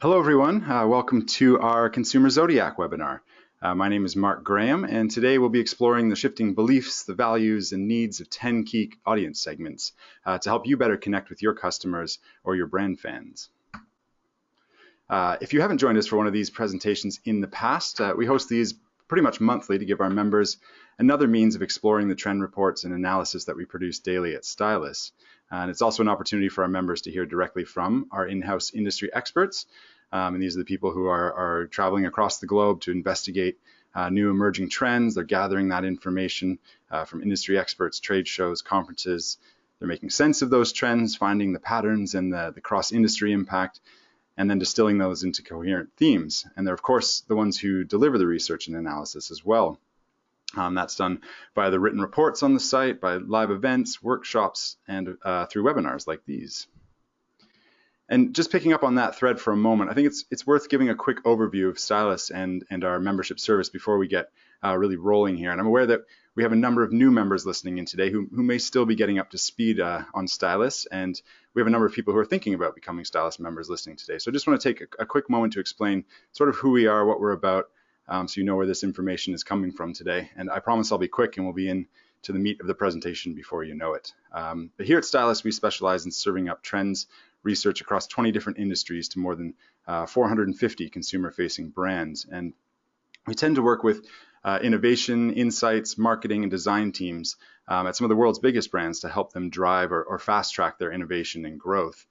Hello, everyone. Welcome to our Consumer Zodiac webinar. My name is Mark Graham, and today we'll be exploring the shifting beliefs, the values, and needs of 10 key audience segments to help you better connect with your customers or your brand fans. If you haven't joined us for one of these presentations in the past, we host these pretty much monthly to give our members another means of exploring the trend reports and analysis that we produce daily at Stylus. And it's also an opportunity for our members to hear directly from our in-house industry experts. And these are the people who are traveling across the globe to investigate new emerging trends. They're gathering that information from industry experts, trade shows, conferences. They're making sense of those trends, finding the patterns and the cross-industry impact, and then distilling those into coherent themes. And they're, of course, the ones who deliver the research and analysis as well. That's done by the written reports on the site, by live events, workshops, and through webinars like these. And just picking up on that thread for a moment, I think it's worth giving a quick overview of Stylus and our membership service before we get really rolling here. And I'm aware that we have a number of new members listening in today who may still be getting up to speed on Stylus, and we have a number of people who are thinking about becoming Stylus members listening today. So I just want to take a quick moment to explain sort of who we are, what we're about, so you know where this information is coming from today. And I promise I'll be quick and we'll be in to the meat of the presentation before you know it. But here at Stylus, we specialize in serving up trends, research across 20 different industries to more than 450 consumer-facing brands. And we tend to work with innovation, insights, marketing, and design teams at some of the world's biggest brands to help them drive or fast-track their innovation and growth.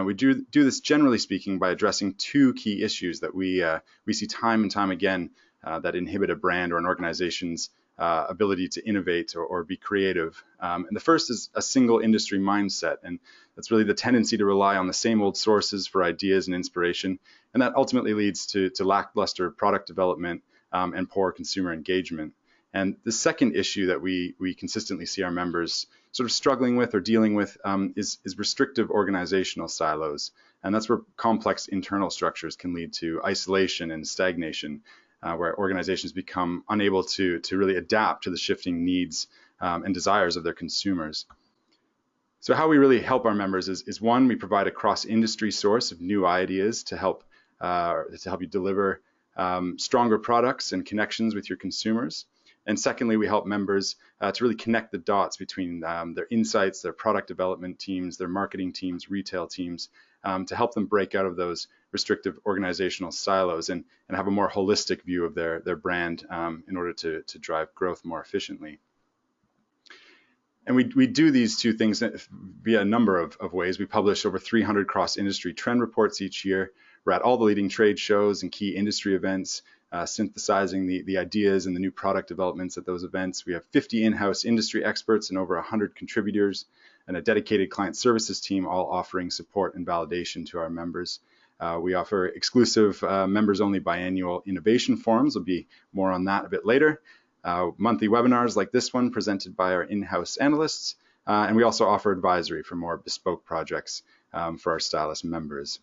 We do this, generally speaking, by addressing two key issues that we see time and time again that inhibit a brand or an organization's ability to innovate or be creative. And the first is a single industry mindset, and that's really the tendency to rely on the same old sources for ideas and inspiration, and that ultimately leads to lackluster product development and poor consumer engagement. And the second issue that we consistently see our members sort of struggling with or dealing with is restrictive organizational silos, and that's where complex internal structures can lead to isolation and stagnation, where organizations become unable to really adapt to the shifting needs and desires of their consumers. So how we really help our members is one, we provide a cross-industry source of new ideas to help you deliver stronger products and connections with your consumers. And secondly, we help members to really connect the dots between their insights, their product development teams, their marketing teams, retail teams, to help them break out of those restrictive organizational silos and have a more holistic view of their brand in order to drive growth more efficiently. And we do these two things via a number of ways. We publish over 300 cross-industry trend reports each year. We're at all the leading trade shows and key industry events, synthesizing the ideas and the new product developments at those events. We have 50 in-house industry experts and over 100 contributors, and a dedicated client services team, all offering support and validation to our members. We offer exclusive members-only biannual innovation forums. There'll be more on that a bit later. Monthly webinars like this one presented by our in-house analysts, and we also offer advisory for more bespoke projects for our Stylus members.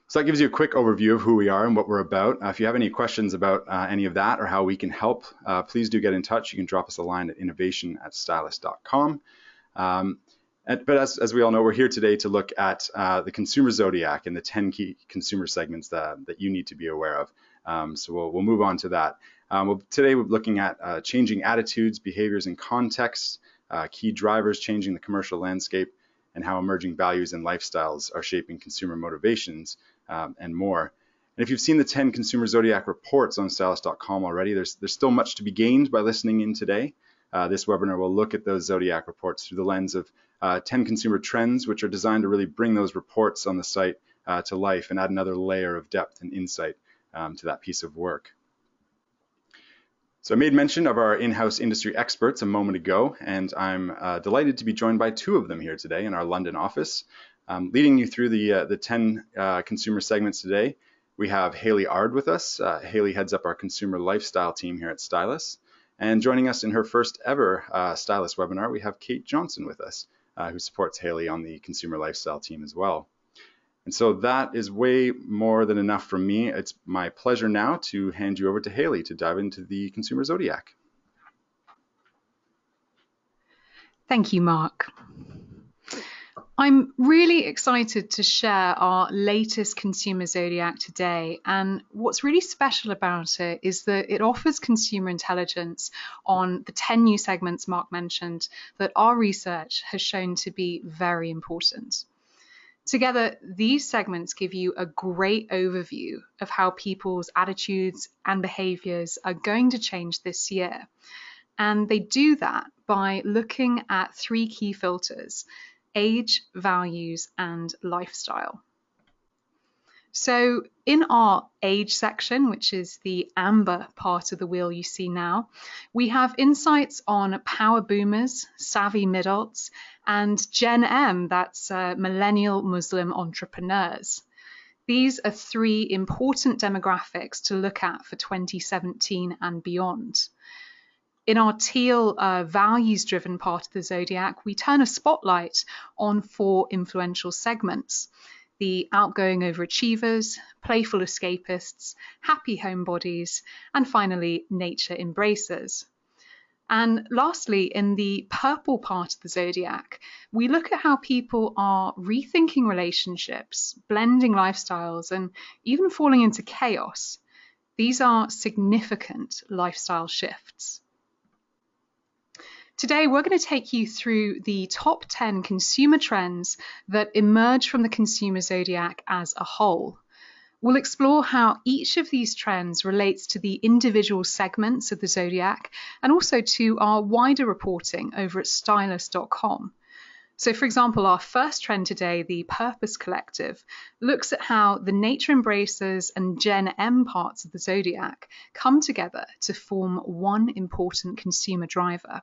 So that gives you a quick overview of who we are and what we're about. If you have any questions about any of that or how we can help, please do get in touch. You can drop us a line at innovation@stylus.com. But as we all know, we're here today to look at the Consumer Zodiac and the 10 key consumer segments that you need to be aware of. So we'll move on to that. Today we're looking at changing attitudes, behaviors, and contexts, key drivers changing the commercial landscape, and how emerging values and lifestyles are shaping consumer motivations, and more. And if you've seen the 10 Consumer Zodiac reports on Stylus.com already, there's still much to be gained by listening in today. This webinar will look at those Zodiac reports through the lens of 10 consumer trends, which are designed to really bring those reports on the site to life and add another layer of depth and insight to that piece of work. So I made mention of our in-house industry experts a moment ago, and I'm delighted to be joined by two of them here today in our London office. Leading you through the 10 consumer segments today, we have Haley Ard with us. Haley heads up our consumer lifestyle team here at Stylus. And joining us in her first ever Stylus webinar, we have Kate Johnson with us, who supports Haley on the consumer lifestyle team as well. And so that is way more than enough from me. It's my pleasure now to hand you over to Haley to dive into the Consumer Zodiac. Thank you, Mark. I'm really excited to share our latest Consumer Zodiac today. And what's really special about it is that it offers consumer intelligence on the 10 new segments Mark mentioned that our research has shown to be very important. Together, these segments give you a great overview of how people's attitudes and behaviours are going to change this year. And they do that by looking at three key filters: age, values, and lifestyle. So in our age section, which is the amber part of the wheel you see now, we have insights on power boomers, savvy midults, and Gen M, that's millennial Muslim entrepreneurs. These are three important demographics to look at for 2017 and beyond. In our teal values-driven part of the Zodiac, we turn a spotlight on four influential segments: the outgoing overachievers, playful escapists, happy homebodies, and finally, nature embracers. And lastly, in the purple part of the Zodiac, we look at how people are rethinking relationships, blending lifestyles, and even falling into chaos. These are significant lifestyle shifts. Today, we're going to take you through the top 10 consumer trends that emerge from the Consumer Zodiac as a whole. We'll explore how each of these trends relates to the individual segments of the Zodiac and also to our wider reporting over at stylus.com. So, for example, our first trend today, the Purpose Collective, looks at how the nature embracers and Gen M parts of the Zodiac come together to form one important consumer driver.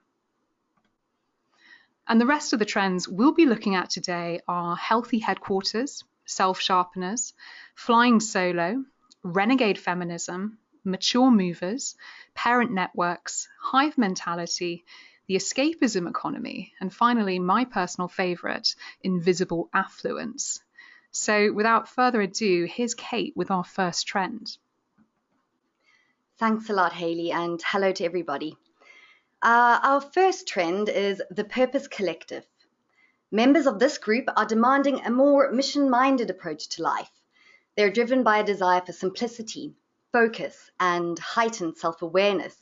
And the rest of the trends we'll be looking at today are healthy headquarters, self-sharpeners, flying solo, renegade feminism, mature movers, parent networks, hive mentality, the escapism economy, and finally, my personal favorite, invisible affluence. So without further ado, here's Kate with our first trend. Thanks a lot, Hayley, and hello to everybody. Our first trend is the Purpose Collective. Members of this group are demanding a more mission-minded approach to life. They're driven by a desire for simplicity, focus, and heightened self-awareness.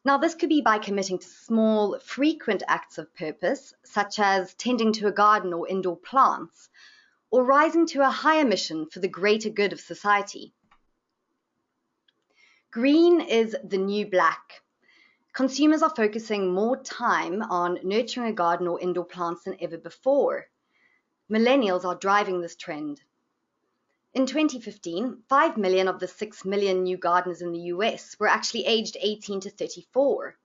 Now, this could be by committing to small, frequent acts of purpose, such as tending to a garden or indoor plants, or rising to a higher mission for the greater good of society. Green is the new black. Consumers are focusing more time on nurturing a garden or indoor plants than ever before. Millennials are driving this trend. In 2015, 5 million of the 6 million new gardeners in the US were actually aged 18 to 34.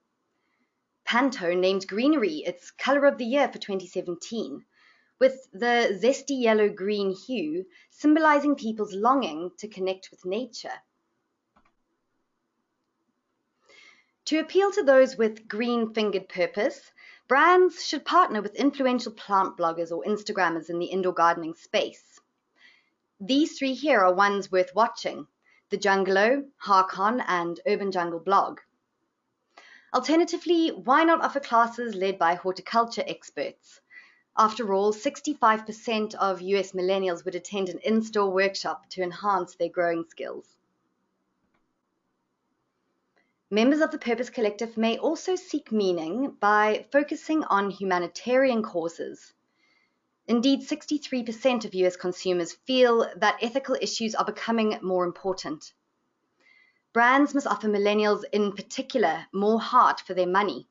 Pantone named greenery its color of the year for 2017, with the zesty yellow-green hue symbolizing people's longing to connect with nature. To appeal to those with green-fingered purpose, brands should partner with influential plant bloggers or Instagrammers in the indoor gardening space. These three here are ones worth watching: The Jungalow, Harkon, and Urban Jungle blog. Alternatively, why not offer classes led by horticulture experts? After all, 65% of US millennials would attend an in-store workshop to enhance their growing skills. Members of the Purpose Collective may also seek meaning by focusing on humanitarian causes. Indeed, 63% of US consumers feel that ethical issues are becoming more important. Brands must offer millennials in particular more heart for their money.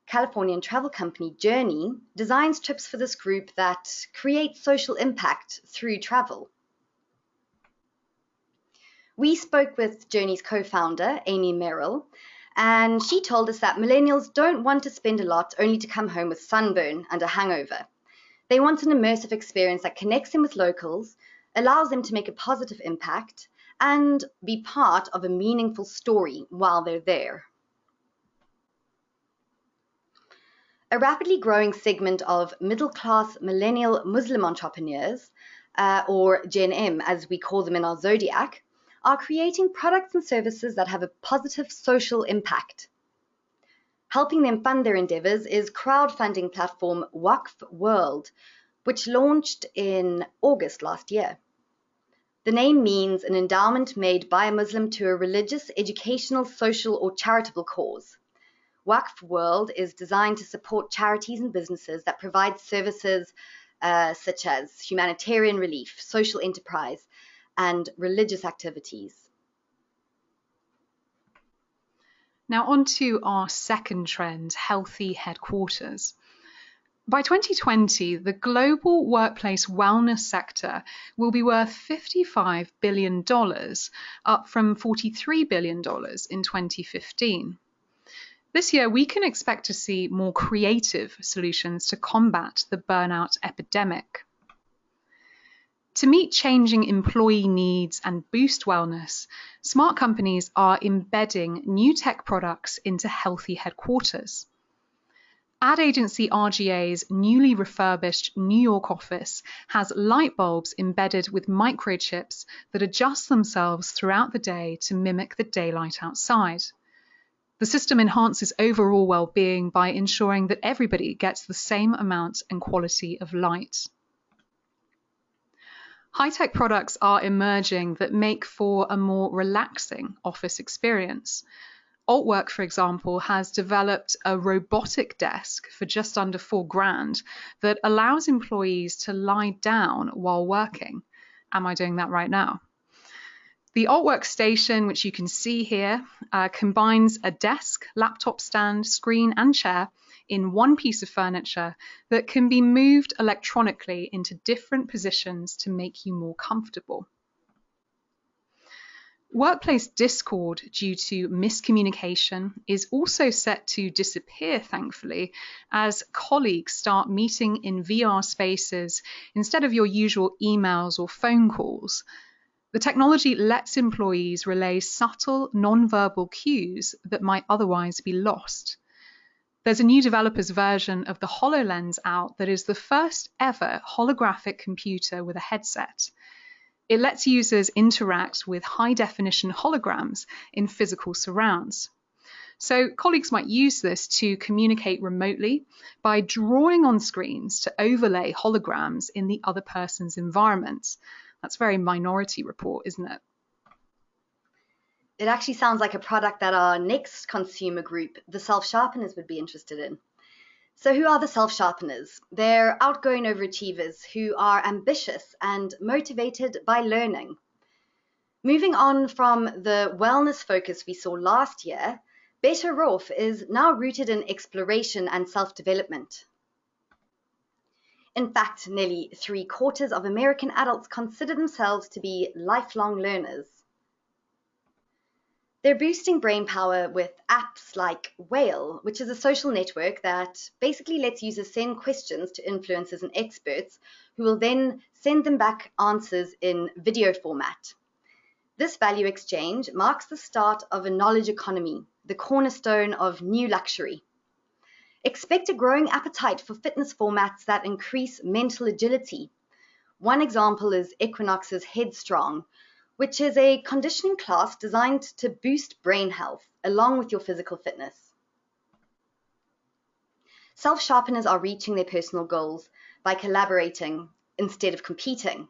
Californian travel company Journey designs trips for this group that create social impact through travel. We spoke with Journey's co-founder, Amy Merrill, and she told us that millennials don't want to spend a lot only to come home with sunburn and a hangover. They want an immersive experience that connects them with locals, allows them to make a positive impact, and be part of a meaningful story while they're there. A rapidly growing segment of middle-class millennial Muslim entrepreneurs, or Gen M as we call them in our Zodiac, are creating products and services that have a positive social impact. Helping them fund their endeavours is crowdfunding platform Waqf World, which launched in August last year. The name means an endowment made by a Muslim to a religious, educational, social, or charitable cause. Waqf World is designed to support charities and businesses that provide services such as humanitarian relief, social enterprise, and religious activities. Now on to our second trend, healthy headquarters. By 2020, the global workplace wellness sector will be worth $55 billion, up from $43 billion in 2015. This year, we can expect to see more creative solutions to combat the burnout epidemic. To meet changing employee needs and boost wellness, smart companies are embedding new tech products into healthy headquarters. Ad agency RGA's newly refurbished New York office has light bulbs embedded with microchips that adjust themselves throughout the day to mimic the daylight outside. The system enhances overall well-being by ensuring that everybody gets the same amount and quality of light. High-tech products are emerging that make for a more relaxing office experience. Altwork, for example, has developed a robotic desk for just under $4,000 that allows employees to lie down while working. Am I doing that right now? The Altwork station, which you can see here, combines a desk, laptop stand, screen, and chair in one piece of furniture that can be moved electronically into different positions to make you more comfortable. Workplace discord due to miscommunication is also set to disappear, thankfully, as colleagues start meeting in VR spaces instead of your usual emails or phone calls. The technology lets employees relay subtle, non-verbal cues that might otherwise be lost. There's a new developer's version of the HoloLens out that is the first ever holographic computer with a headset. It lets users interact with high-definition holograms in physical surrounds. So colleagues might use this to communicate remotely by drawing on screens to overlay holograms in the other person's environment. That's very Minority Report, isn't it? It actually sounds like a product that our next consumer group, the self-sharpeners, would be interested in. So who are the self-sharpeners? They're outgoing overachievers who are ambitious and motivated by learning. Moving on from the wellness focus we saw last year, Better Off is now rooted in exploration and self-development. In fact, nearly 3/4 of American adults consider themselves to be lifelong learners. They're boosting brain power with apps like Whale, which is a social network that basically lets users send questions to influencers and experts who will then send them back answers in video format. This value exchange marks the start of a knowledge economy, the cornerstone of new luxury. Expect a growing appetite for fitness formats that increase mental agility. One example is Equinox's Headstrong, which is a conditioning class designed to boost brain health along with your physical fitness. Self-sharpeners are reaching their personal goals by collaborating instead of competing.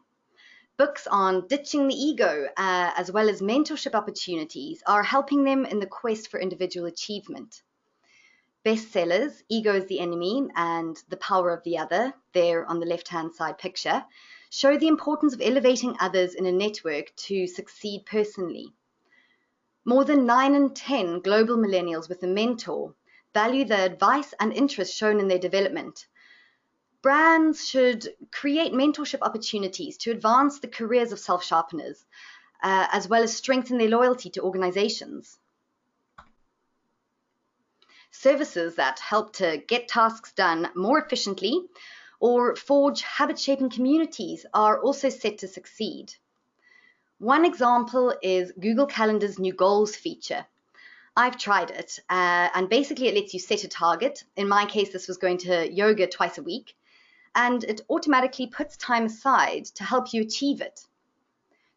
Books on ditching the ego, as well as mentorship opportunities, are helping them in the quest for individual achievement. Bestsellers, Ego is the Enemy and The Power of the Other, there on the left-hand side picture, show the importance of elevating others in a network to succeed personally. More than 9 in 10 global millennials with a mentor value the advice and interest shown in their development. Brands should create mentorship opportunities to advance the careers of self-sharpeners, as well as strengthen their loyalty to organizations. Services that help to get tasks done more efficiently or forge habit-shaping communities are also set to succeed. One example is Google Calendar's new goals feature. I've tried it, and basically it lets you set a target. In my case, this was going to yoga twice a week, and it automatically puts time aside to help you achieve it.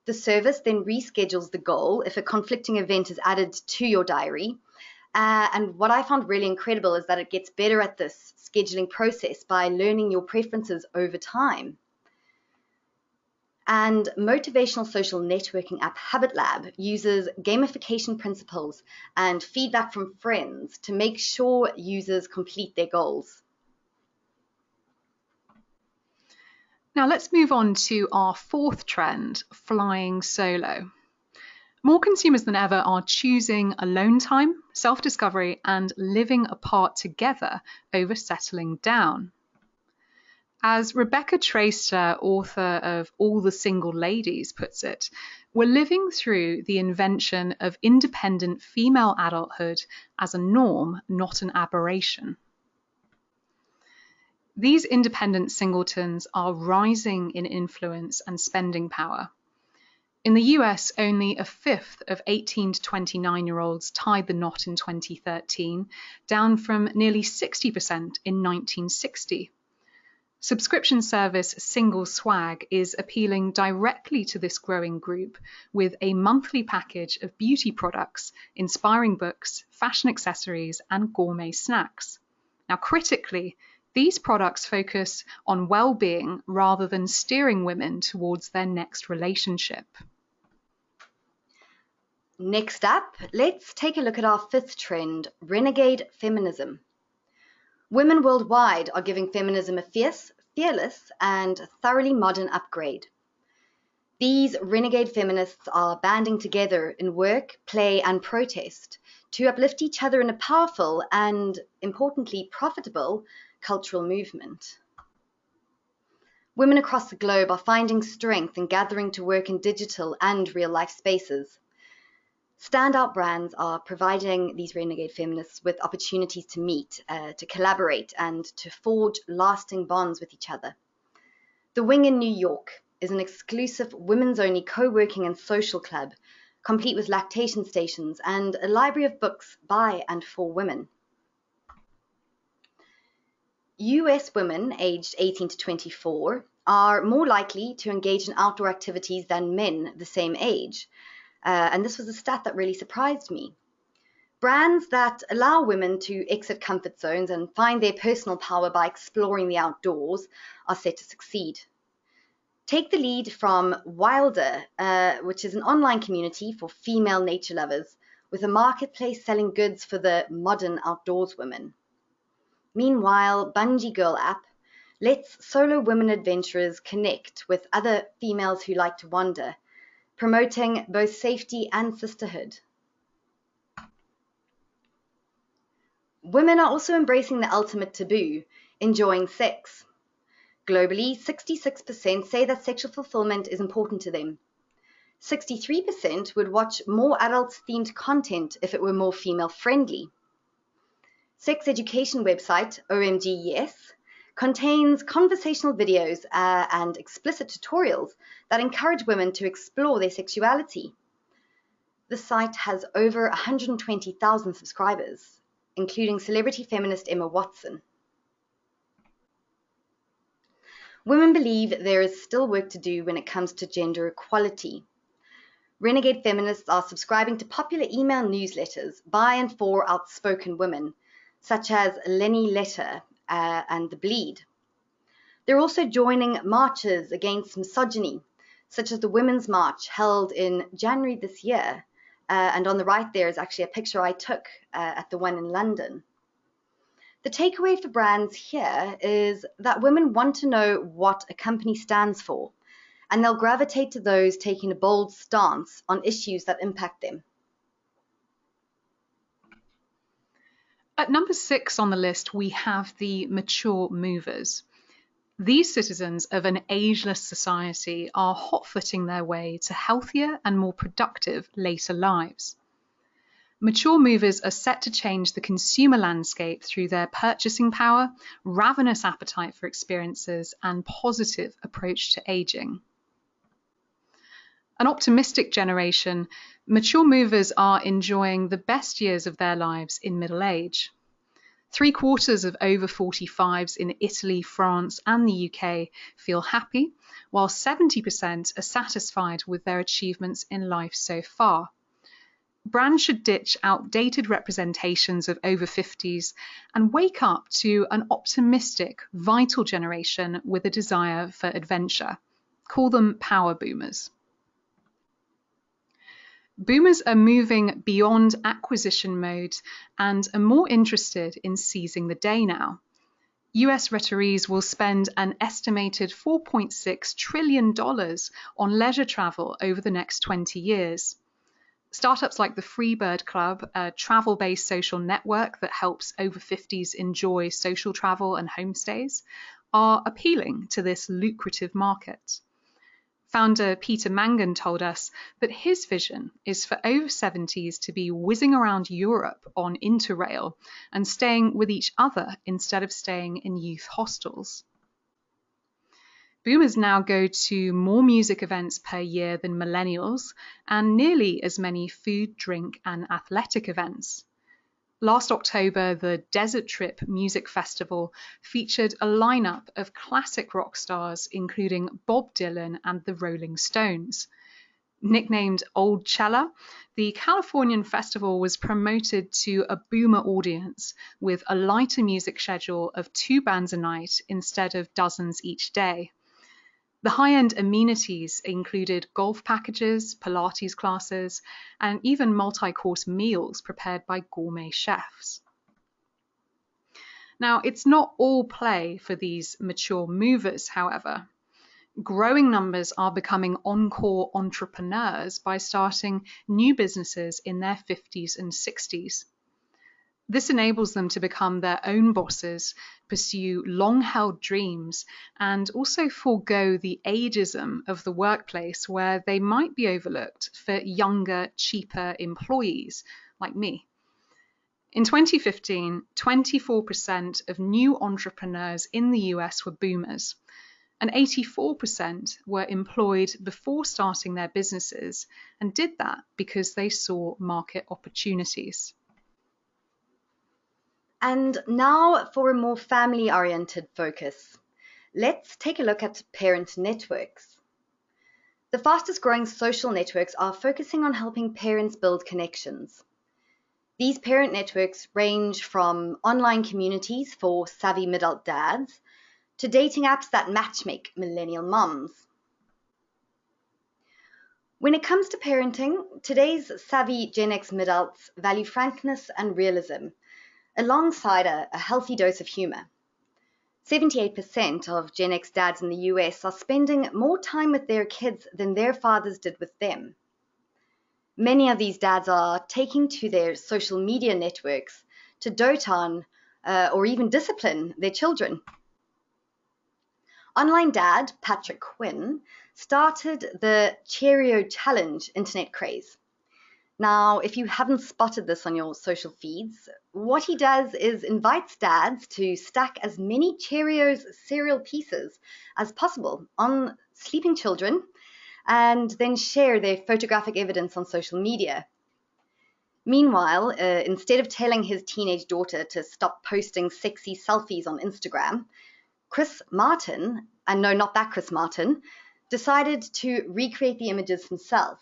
The service then reschedules the goal if a conflicting event is added to your diary, And what I found really incredible is that it gets better at this scheduling process by learning your preferences over time. And motivational social networking app Habit Lab uses gamification principles and feedback from friends to make sure users complete their goals. Now let's move on to our fourth trend, flying solo. More consumers than ever are choosing alone time, self-discovery, and living apart together over settling down. As Rebecca Traister, author of All the Single Ladies, puts it, we're living through the invention of independent female adulthood as a norm, not an aberration. These independent singletons are rising in influence and spending power. In the US, only a fifth of 18 to 29-year-olds tied the knot in 2013, down from nearly 60% in 1960. Subscription service Single Swag is appealing directly to this growing group with a monthly package of beauty products, inspiring books, fashion accessories, and gourmet snacks. Now, critically, these products focus on well-being rather than steering women towards their next relationship. Next up, let's take a look at our fifth trend, Renegade Feminism. Women worldwide are giving feminism a fierce, fearless, and thoroughly modern upgrade. These renegade feminists are banding together in work, play, and protest to uplift each other in a powerful and, importantly, profitable cultural movement. Women across the globe are finding strength in gathering to work in digital and real-life spaces. Standout brands are providing these renegade feminists with opportunities to meet, to collaborate, and to forge lasting bonds with each other. The Wing in New York is an exclusive women's-only co-working and social club, complete with lactation stations and a library of books by and for women. US women aged 18 to 24 are more likely to engage in outdoor activities than men the same age. And this was a stat that really surprised me. Brands that allow women to exit comfort zones and find their personal power by exploring the outdoors are set to succeed. Take the lead from Wilder, which is an online community for female nature lovers, with a marketplace selling goods for the modern outdoors women. Meanwhile, Bungee Girl app lets solo women adventurers connect with other females who like to wander, promoting both safety and sisterhood. Women are also embracing the ultimate taboo, enjoying sex. Globally, 66% say that sexual fulfillment is important to them. 63% would watch more adult-themed content if it were more female-friendly. Sex education website OMG Yes contains conversational videos and explicit tutorials that encourage women to explore their sexuality. The site has over 120,000 subscribers, including celebrity feminist Emma Watson. Women believe there is still work to do when it comes to gender equality. Renegade feminists are subscribing to popular email newsletters by and for outspoken women, such as Lenny Letter and The Bleed. They're also joining marches against misogyny, such as the Women's March held in January this year. And on the right there is actually a picture I took at the one in London. The takeaway for brands here is that women want to know what a company stands for, and they'll gravitate to those taking a bold stance on issues that impact them. At number 6 on the list, we have the mature movers. These citizens of an ageless society are hot-footing their way to healthier and more productive later lives. Mature movers are set to change the consumer landscape through their purchasing power, ravenous appetite for experiences, and positive approach to aging. An optimistic generation, mature movers are enjoying the best years of their lives in middle age. 3/4 of over 45s in Italy, France, and the UK feel happy, while 70% are satisfied with their achievements in life so far. Brands should ditch outdated representations of over 50s and wake up to an optimistic, vital generation with a desire for adventure. Call them power boomers. Boomers are moving beyond acquisition mode and are more interested in seizing the day now. US retirees will spend an estimated $4.6 trillion on leisure travel over the next 20 years. Startups like the Freebird Club, a travel-based social network that helps over 50s enjoy social travel and homestays, are appealing to this lucrative market. Founder Peter Mangan told us that his vision is for over 70s to be whizzing around Europe on Interrail and staying with each other instead of staying in youth hostels. Boomers now go to more music events per year than millennials and nearly as many food, drink, and athletic events. Last October, the Desert Trip Music Festival featured a lineup of classic rock stars, including Bob Dylan and the Rolling Stones. Nicknamed Old Cella, the Californian festival was promoted to a boomer audience with a lighter music schedule of 2 bands a night instead of dozens each day. The high-end amenities included golf packages, Pilates classes, and even multi-course meals prepared by gourmet chefs. Now, it's not all play for these mature movers, however. Growing numbers are becoming encore entrepreneurs by starting new businesses in their 50s and 60s. This enables them to become their own bosses, pursue long-held dreams, and also forego the ageism of the workplace where they might be overlooked for younger, cheaper employees like me. In 2015, 24% of new entrepreneurs in the US were boomers, and 84% were employed before starting their businesses and did that because they saw market opportunities. And now for a more family-oriented focus. Let's take a look at parent networks. The fastest growing social networks are focusing on helping parents build connections. These parent networks range from online communities for savvy midult dads to dating apps that matchmake millennial moms. When it comes to parenting, today's savvy Gen X midults value frankness and realism, alongside a healthy dose of humor. 78% of Gen X dads in the US are spending more time with their kids than their fathers did with them. Many of these dads are taking to their social media networks to dote on or even discipline their children. Online dad Patrick Quinn started the Cheerio Challenge internet craze. Now, if you haven't spotted this on your social feeds, what he does is invites dads to stack as many Cheerios cereal pieces as possible on sleeping children and then share their photographic evidence on social media. Meanwhile, instead of telling his teenage daughter to stop posting sexy selfies on Instagram, Chris Martin, and no, not that Chris Martin, decided to recreate the images himself.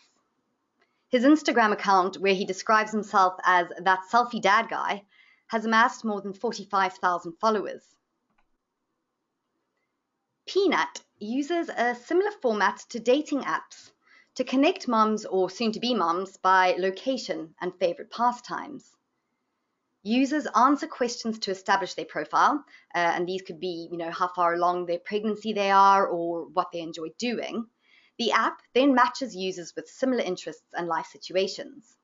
His Instagram account, where he describes himself as that selfie dad guy, has amassed more than 45,000 followers. Peanut uses a similar format to dating apps to connect moms or soon-to-be moms by location and favorite pastimes. Users answer questions to establish their profile, and these could be, how far along their pregnancy they are or what they enjoy doing. The app then matches users with similar interests and life situations.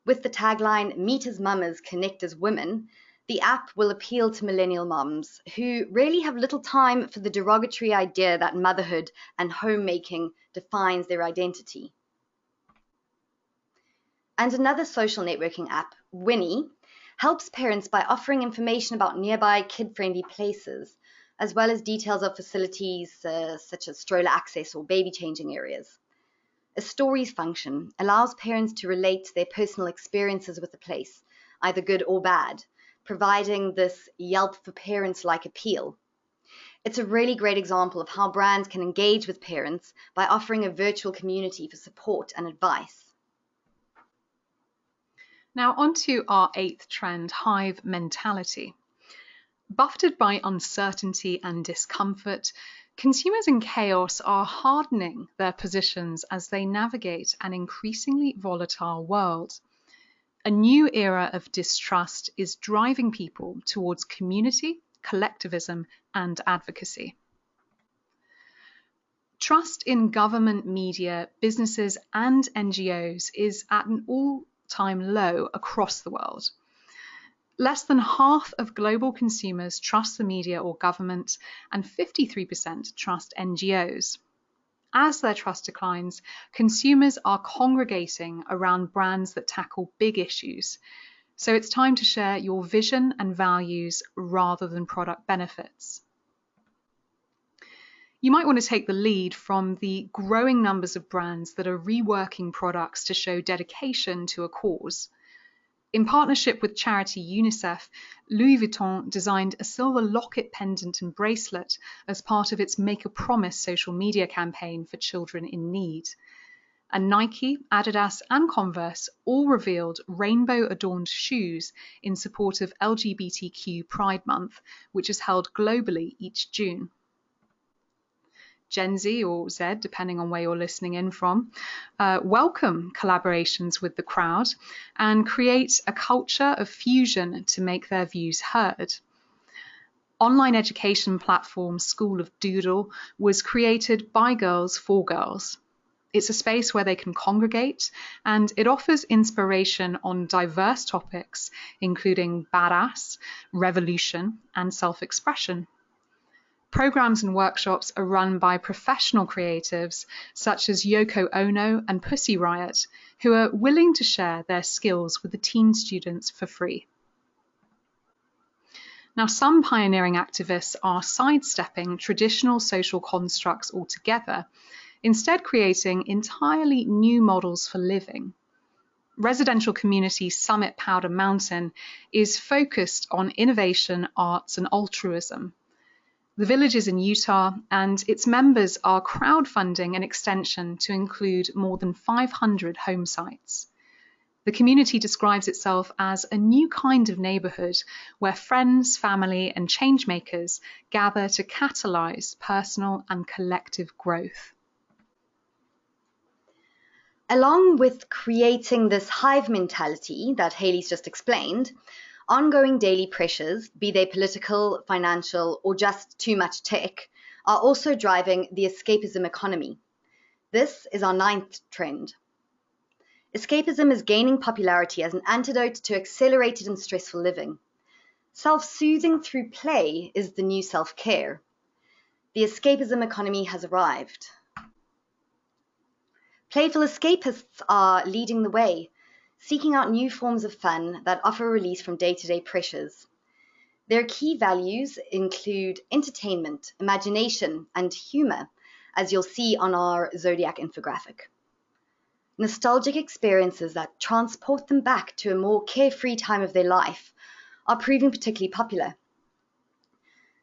With the tagline, "Meet as mamas, connect as women," the app will appeal to millennial moms who really have little time for the derogatory idea that motherhood and homemaking defines their identity. And another social networking app, Winnie, helps parents by offering information about nearby kid-friendly places, as well as details of facilities such as stroller access or baby changing areas. A stories function allows parents to relate their personal experiences with the place, either good or bad, providing this Yelp for parents-like appeal. It's a really great example of how brands can engage with parents by offering a virtual community for support and advice. Now on to our 8th trend, Hive Mentality. Buffeted by uncertainty and discomfort, consumers in chaos are hardening their positions as they navigate an increasingly volatile world. A new era of distrust is driving people towards community, collectivism, and advocacy. Trust in government, media, businesses, and NGOs is at an all-time low across the world. Less than half of global consumers trust the media or government, and 53% trust NGOs. As their trust declines, consumers are congregating around brands that tackle big issues. So it's time to share your vision and values rather than product benefits. You might want to take the lead from the growing numbers of brands that are reworking products to show dedication to a cause. In partnership with charity UNICEF, Louis Vuitton designed a silver locket pendant and bracelet as part of its Make a Promise social media campaign for children in need. And Nike, Adidas, and Converse all revealed rainbow-adorned shoes in support of LGBTQ Pride Month, which is held globally each June. Gen Z or Z, depending on where you're listening in from, welcome collaborations with the crowd and create a culture of fusion to make their views heard. Online education platform School of Doodle was created by girls for girls. It's a space where they can congregate, and it offers inspiration on diverse topics, including badass, revolution, and self-expression. Programs and workshops are run by professional creatives such as Yoko Ono and Pussy Riot, who are willing to share their skills with the teen students for free. Now, some pioneering activists are sidestepping traditional social constructs altogether, instead creating entirely new models for living. Residential community Summit Powder Mountain is focused on innovation, arts, and altruism. The village is in Utah, and its members are crowdfunding an extension to include more than 500 home sites. The community describes itself as a new kind of neighborhood where friends, family, and changemakers gather to catalyze personal and collective growth. Along with creating this hive mentality that Hayley's just explained, ongoing daily pressures, be they political, financial, or just too much tech, are also driving the escapism economy. This is our 9th trend. Escapism is gaining popularity as an antidote to accelerated and stressful living. Self-soothing through play is the new self-care. The escapism economy has arrived. Playful Escapists are leading the way, seeking out new forms of fun that offer release from day-to-day pressures. Their key values include entertainment, imagination, and humor, as you'll see on our Zodiac infographic. Nostalgic experiences that transport them back to a more carefree time of their life are proving particularly popular.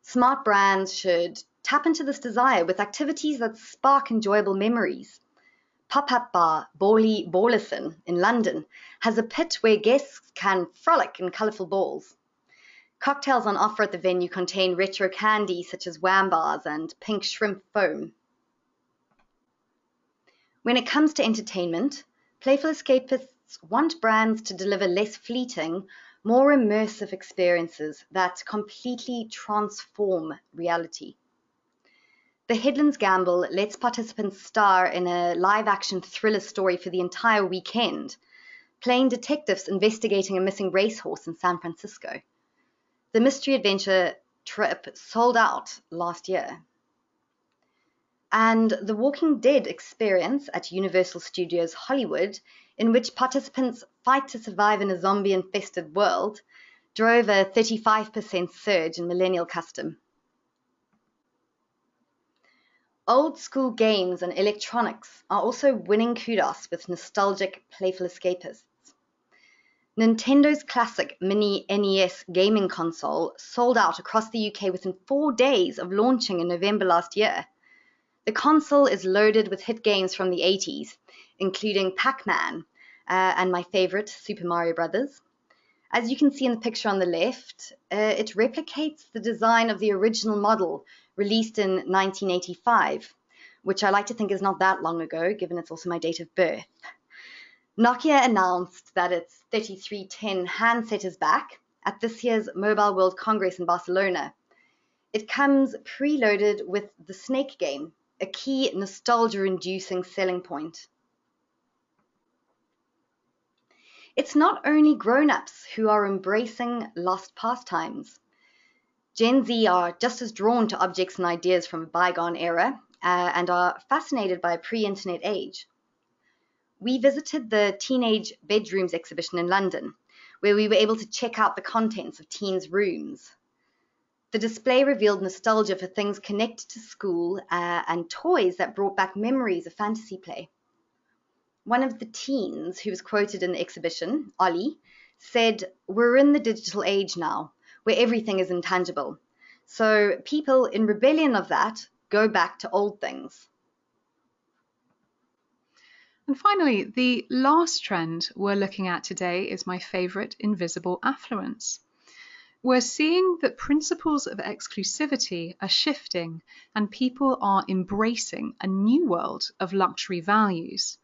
Smart brands should tap into this desire with activities that spark enjoyable memories. Pop-up bar Borley Borlison in London has a pit where guests can frolic in colourful balls. Cocktails on offer at the venue contain retro candy such as wham bars and pink shrimp foam. When it comes to entertainment, Playful Escapists want brands to deliver less fleeting, more immersive experiences that completely transform reality. The Headlands Gamble lets participants star in a live-action thriller story for the entire weekend, playing detectives investigating a missing racehorse in San Francisco. The mystery adventure trip sold out last year. And the Walking Dead experience at Universal Studios Hollywood, in which participants fight to survive in a zombie-infested world, drove a 35% surge in millennial custom. Old school games and electronics are also winning kudos with nostalgic Playful Escapists. Nintendo's classic mini NES gaming console sold out across the UK within 4 days of launching in November last year. The console is loaded with hit games from the 80s, including Pac-Man and my favorite, Super Mario Brothers. As you can see in the picture on the left, it replicates the design of the original model released in 1985, which I like to think is not that long ago, given it's also my date of birth. Nokia announced that its 3310 handset is back at this year's Mobile World Congress in Barcelona. It comes preloaded with the Snake game, a key nostalgia-inducing selling point. It's not only grown-ups who are embracing lost pastimes. Gen Z are just as drawn to objects and ideas from a bygone era and are fascinated by a pre-internet age. We visited the Teenage Bedrooms exhibition in London, where we were able to check out the contents of teens' rooms. The display revealed nostalgia for things connected to school and toys that brought back memories of fantasy play. One of the teens who was quoted in the exhibition, Ollie, said, "We're in the digital age now, where everything is intangible. So people in rebellion of that go back to old things." And finally, the last trend we're looking at today is my favorite, invisible affluence. We're seeing that principles of exclusivity are shifting and people are embracing a new world of luxury values.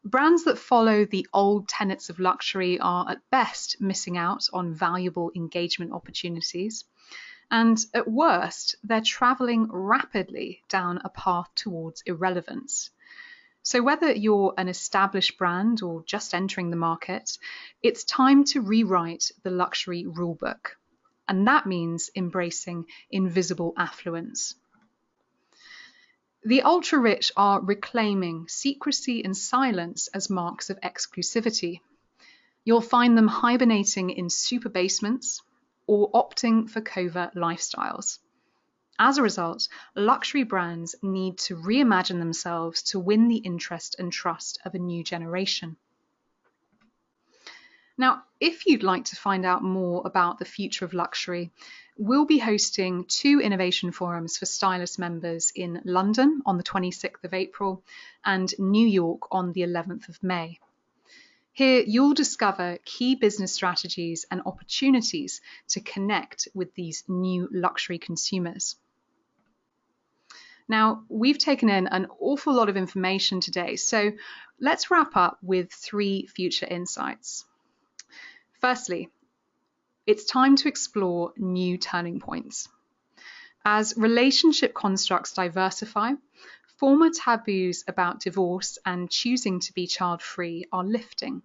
Brands that follow the old tenets of luxury are at best missing out on valuable engagement opportunities, and at worst, they're traveling rapidly down a path towards irrelevance. So whether you're an established brand or just entering the market, it's time to rewrite the luxury rulebook, and that means embracing invisible affluence. The ultra-rich are reclaiming secrecy and silence as marks of exclusivity. You'll find them hibernating in super basements or opting for covert lifestyles. As a result, luxury brands need to reimagine themselves to win the interest and trust of a new generation. Now, if you'd like to find out more about the future of luxury, we'll be hosting 2 innovation forums for Stylus members in London on the 26th of April and New York on the 11th of May. Here, you'll discover key business strategies and opportunities to connect with these new luxury consumers. Now, we've taken in an awful lot of information today, so let's wrap up with 3 future insights. Firstly, it's time to explore new turning points. As relationship constructs diversify, former taboos about divorce and choosing to be child-free are lifting.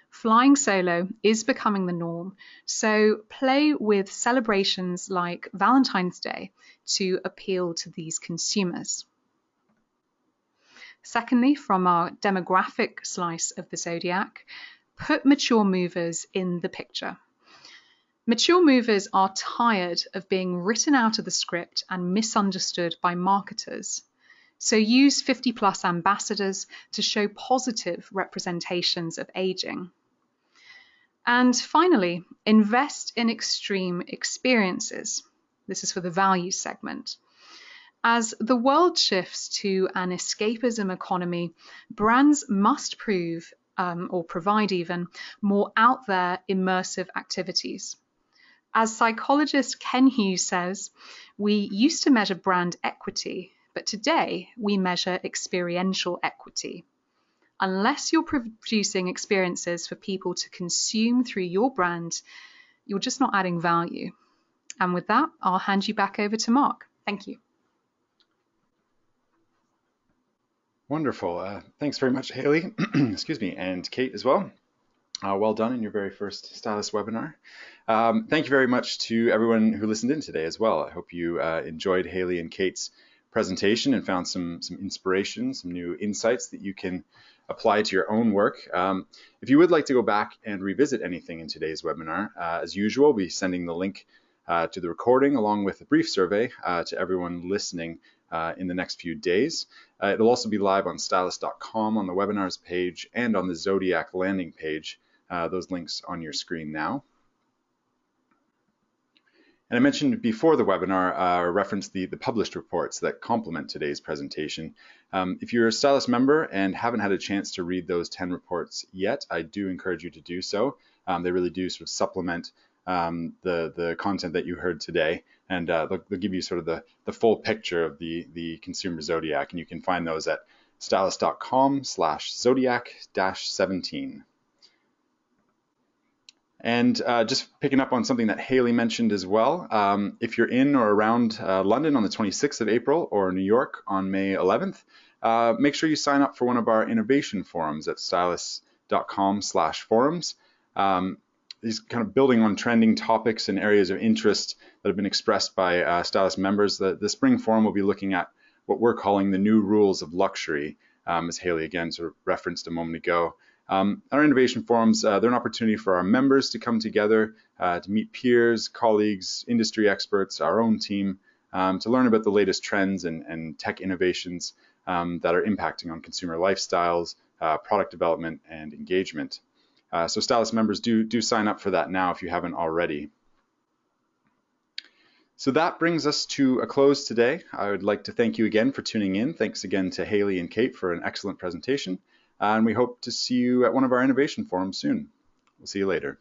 Flying solo is becoming the norm, so play with celebrations like Valentine's Day to appeal to these consumers. Secondly, from our demographic slice of the Zodiac, put mature movers in the picture. Mature movers are tired of being written out of the script and misunderstood by marketers. So use 50+ ambassadors to show positive representations of aging. And finally, invest in extreme experiences. This is for the value segment. As the world shifts to an escapism economy, brands must prove or provide even more out there immersive activities. As psychologist Ken Hughes says, we used to measure brand equity, but today we measure experiential equity. Unless you're producing experiences for people to consume through your brand, you're just not adding value. And with that, I'll hand you back over to Mark. Thank you. Wonderful. Thanks very much, Haley. Excuse me, and Kate as well. Well done in your very first Stylus webinar. Thank you very much to everyone who listened in today as well. I hope you enjoyed Haley and Kate's presentation and found some inspiration, some new insights that you can apply to your own work. If you would like to go back and revisit anything in today's webinar, as usual, we'll be sending the link to the recording along with a brief survey to everyone listening in the next few days. It'll also be live on stylus.com on the webinars page and on the Zodiac landing page. Those links on your screen now. And I mentioned before the webinar, referenced the published reports that complement today's presentation. If you're a Stylus member and haven't had a chance to read those 10 reports yet, I do encourage you to do so. They really do sort of supplement the content that you heard today, and they'll give you sort of the full picture of the Consumer Zodiac, and you can find those at stylus.com/zodiac-17. And just picking up on something that Haley mentioned as well, if you're in or around London on the 26th of April or New York on May 11th, make sure you sign up for one of our innovation forums at stylus.com/forums. These kind of building on trending topics and areas of interest that have been expressed by Stylus members. The spring forum will be looking at what we're calling the new rules of luxury, as Haley again sort of referenced a moment ago. Our innovation forums, they're an opportunity for our members to come together, to meet peers, colleagues, industry experts, our own team, to learn about the latest trends and tech innovations that are impacting on consumer lifestyles, product development, and engagement. So Stylus members do sign up for that now if you haven't already. So that brings us to a close today. I would like to thank you again for tuning in. Thanks again to Haley and Kate for an excellent presentation. And we hope to see you at one of our innovation forums soon. We'll see you later.